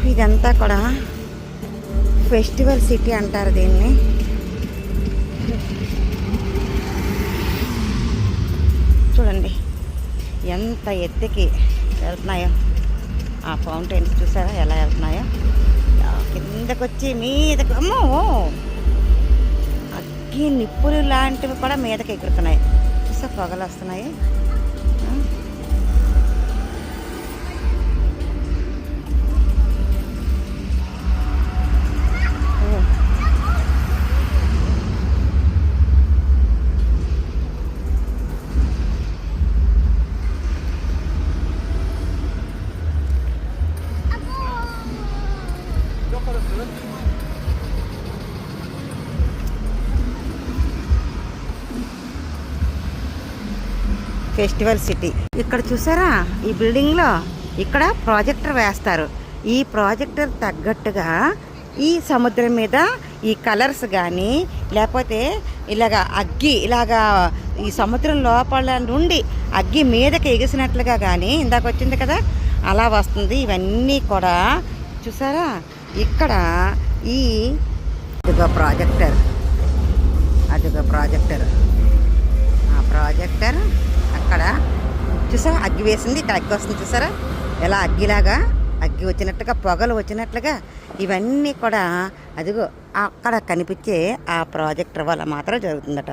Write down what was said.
ఇదంతా కూడా festival city అంటారు దీన్ని. చూడండి ఎంత ఎత్తుకి వెళ్తున్నాయో ఆ ఫౌంటైన్స్, చూసారా ఎలా వెళ్తున్నాయో. కిందకు వచ్చి మీదకి, అమ్మో అగ్గి నిప్పులు లాంటివి కూడా మీదకి ఎగురుతున్నాయి. చూసా పొగలు వస్తున్నాయి. Festival city. ఇక్కడ చూసారా ఈ బిల్డింగ్లో ఇక్కడ ప్రాజెక్టర్ వేస్తారు. ఈ ప్రాజెక్టర్ తగ్గట్టుగా ఈ సముద్రం మీద ఈ కలర్స్ కానీ, లేకపోతే ఇలాగా ఈ సముద్రం లోపల నుండి అగ్గి మీదకి ఎగిసినట్లుగా కానీ, ఇందాక వచ్చింది కదా అలా వస్తుంది. ఇవన్నీ కూడా చూసారా ఇక్కడ అదిగో ప్రాజెక్టర్, ఆ ప్రాజెక్టర్ అక్కడ చూసారా అగ్గి వేసింది. ఇక్కడ అగ్గి వస్తుంది చూసారా ఎలా అగ్గి వచ్చినట్టుగా, పొగలు వచ్చినట్లుగా. ఇవన్నీ కూడా అదిగో అక్కడ కనిపించే ఆ ప్రాజెక్టర్ వల్ల మాత్రం జరుగుతుందట.